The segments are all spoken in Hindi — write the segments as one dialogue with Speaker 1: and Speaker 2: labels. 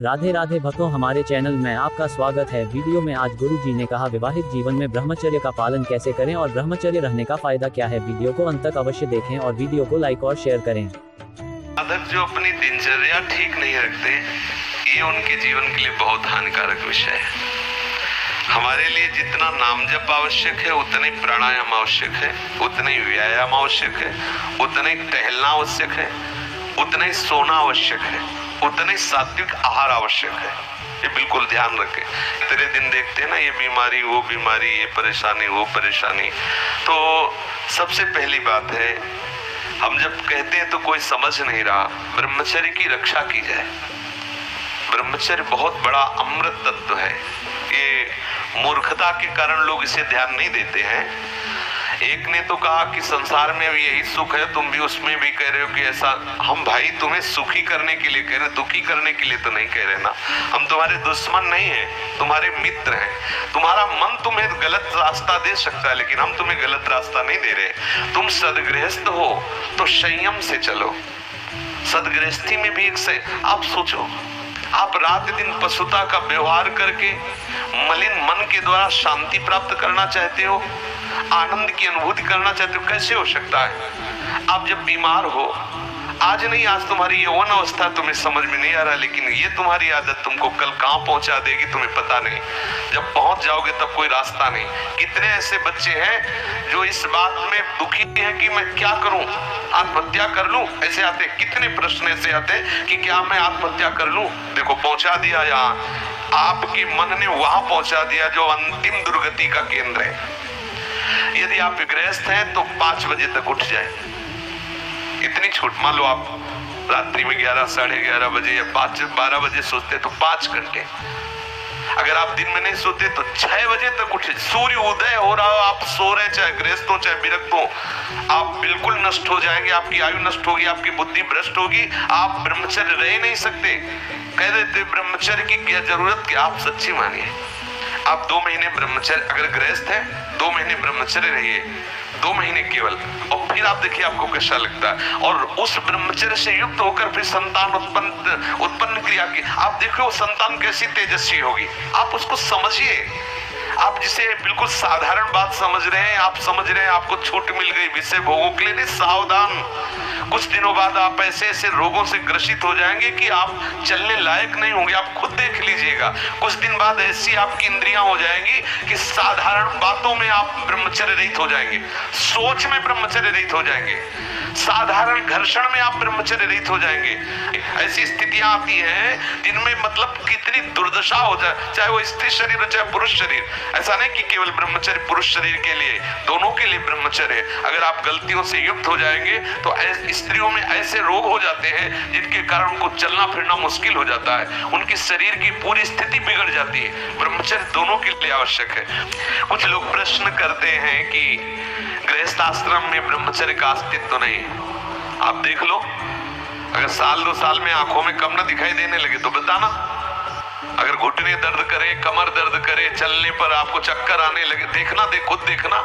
Speaker 1: राधे राधे भक्तों, हमारे चैनल में आपका स्वागत है। वीडियो में आज गुरु जी ने कहा विवाहित जीवन में ब्रह्मचर्य का पालन कैसे करें और ब्रह्मचर्य रहने का फायदा क्या है। वीडियो को अंत तक अवश्य देखें और वीडियो को लाइक और शेयर करें।
Speaker 2: साधक जो अपनी दिनचर्या ठीक नहीं रखते, ये उनके जीवन के लिए बहुत हानिकारक विषय है। हमारे लिए जितना नाम जप आवश्यक है, उतना ही प्राणायाम आवश्यक है, उतना ही व्यायाम आवश्यक है, उतना ही टहलना आवश्यक है, उतना ही सोना आवश्यक है, उतना ही सात्विक आहार आवश्यक है। ये बिल्कुल ध्यान रखें। तेरे दिन देखते हैं ना, ये बीमारी वो बीमारी, ये परेशानी वो परेशानी। तो सबसे पहली बात है, हम जब कहते हैं तो कोई समझ नहीं रहा, ब्रह्मचर्य की रक्षा की जाए। ब्रह्मचर्य बहुत बड़ा अमृत तत्व है। ये मूर्खता के कारण लोग इसे ध्यान नहीं देते हैं। एक ने तो कहा कि संसार में भी यही सुख है, तुम भी उसमें भी कह रहे हो कि ऐसा। हम भाई तुम्हें सुखी करने के लिए कह रहे, दुखी करने के लिए तो नहीं कह रहे ना। हम तुम्हारे दुश्मन नहीं हैं, तुम्हारे मित्र हैं। तुम्हारा मन तुम्हें गलत रास्ता दे सकता है, लेकिन हम तुम्हें गलत रास्ता नहीं दे रहे। तुम सदगृहस्थ हो तो संयम से चलो। सदगृहस्थी में भी आप सोचो, आप रात दिन पशुता का व्यवहार करके मलिन मन के द्वारा शांति प्राप्त करना चाहते हो, आनंद की अनुभूति करना चाहते हो, कैसे हो सकता है? आप जब बीमार हो, आज नहीं आज तुम्हारी यौवन अवस्था तुम्हें समझ में नहीं आ रहा, लेकिन ये तुम्हारी आदत तुमको कल कहां पहुंचा देगी तुम्हें पता नहीं। जब पहुंच जाओगे तब कोई रास्ता नहीं। कितने ऐसे बच्चे हैं जो इस बात में दुखी हैं कि मैं क्या करूं, आत्महत्या कर लूं, ऐसे आते। कितने प्रश्न ऐसे आते कि क्या मैं आत्महत्या कर लूं? देखो पहुंचा दिया, यहाँ आपके मन ने वहां पहुंचा दिया जो अंतिम दुर्गति का केंद्र है। यदि आप गृहस्थ हैं तो 5 बजे तक उठ जाए। इतनी छूट, मान लो आप रात्रि में 11, साढ़े 11 बजे या 12 बजे सोते तो 5 घंटे। अगर आप दिन में नहीं सोते तो 6 बजे तक उठे। सूर्य उदय हो रहा हो, आप सो रहे, चाहे गृहस्थ हो चाहे विरक्त हो, आप बिल्कुल नष्ट हो जाएंगे। आपकी आयु नष्ट होगी, आपकी बुद्धि भ्रष्ट होगी, आप ब्रह्मचर्य रह नहीं सकते। कह देते ब्रह्मचर्य की क्या जरूरत, क्या आप सच्ची मानिए। आप 2 महीने ब्रह्मचर्य, अगर गृहस्थ है 2 महीने ब्रह्मचर्य रहिए, 2 महीने केवल, और फिर आप देखिए आपको कैसा लगता है। और उस ब्रह्मचर्य से युक्त होकर फिर संतान उत्पन्न क्रिया की आप देखो, वो संतान कैसी तेजस्वी होगी। आप उसको समझिए। आप जिसे बिल्कुल साधारण बात समझ रहे हैं, आप समझ रहे हैं आपको छूट मिल गई विषय भोगों के लिए, नहीं, सावधान। कुछ दिनों बाद आप ऐसे ऐसे रोगों से ग्रसित हो जाएंगे कि आप चलने लायक नहीं होंगे। आप खुद देख लीजिएगा। कुछ दिन बाद ऐसी आपकी इंद्रियां हो जाएंगी कि साधारण बातों में आप ब्रह्मचर्य रहित हो जाएंगे, सोच में ब्रह्मचर्य रहित हो जाएंगे, साधारण घर्षण में आप ब्रह्मचर्य रहित हो जाएंगे। ऐसी स्थितियां आती हैं जिनमें मतलब कितनी दुर्दशा हो जाए, चाहे वो स्त्री शरीर हो चाहे पुरुष शरीर। ऐसा नहीं कि केवल ब्रह्मचर्य पुरुष शरीर के लिए, दोनों के लिए ब्रह्मचर्य है। अगर आप गलतियों से युक्त हो जाएंगे तो स्त्रियों में ऐसे रोग हो जाते हैं जिनके कारण उनको चलना फिरना मुश्किल हो जाता है, उनकी शरीर की पूरी स्थिति बिगड़ जाती है। ब्रह्मचर्य दोनों के लिए आवश्यक है। कुछ लोग प्रश्न करते हैं कि गृहस्थ आश्रम में ब्रह्मचर्य का अस्तित्व नहीं है। आप देख लो, अगर 1-2 साल में आंखों में कम न दिखाई देने लगे तो बताना। अगर घुटने दर्द करे, कमर दर्द करे, चलने पर आपको चक्कर आने लगे, देखना, खुद देखना।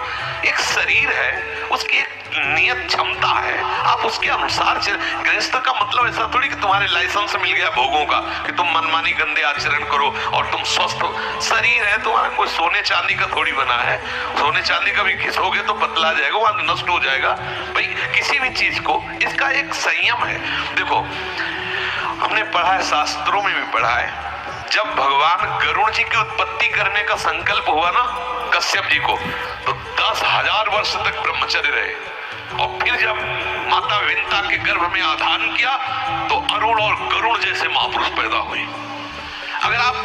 Speaker 2: एक शरीर है, उसकी एक नियत क्षमता है, आप उसके अनुसार चल। गृहस्थ का मतलब ऐसा थोड़ी कि तुम्हारे लाइसेंस मिल गया भोगों का कि तुम मनमानी गंदे आचरण करो और तुम स्वस्थ हो। शरीर है तुम्हारा, कोई सोने चांदी का थोड़ी बना है। सोने चांदी का भी घिसोगे तो पतला जाएगा, वहां नष्ट हो जाएगा। भाई किसी भी चीज को, इसका एक संयम है। देखो हमने पढ़ा है, शास्त्रों में भी पढ़ा है, जब भगवान गरुड़ जी की उत्पत्ति करने का संकल्प हुआ ना कश्यप जी को, तो 10,000 वर्ष तक ब्रह्मचर्य रहे। और फिर जब माता विंता के गर्भ में आधान किया तो अरुण और गरुड़ जैसे महापुरुष पैदा हुए। अगर आप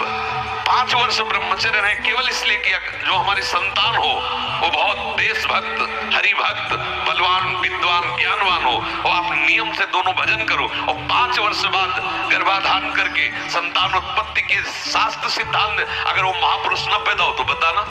Speaker 2: 5 वर्ष ब्रह्मचर्य रहे, केवल इसलिए किया जो हमारी संतान हो वो बहुत देशभक्त, हरिभक्त, बलवान, विद्वान, ज्ञानवान हो, और आप नियम से दोनों भजन करो, और 5 वर्ष बाद गर्भाधान करके संतान उत्पत्ति के शास्त्र सिद्धांत, अगर वो महापुरुष न पैदा हो तो बताना।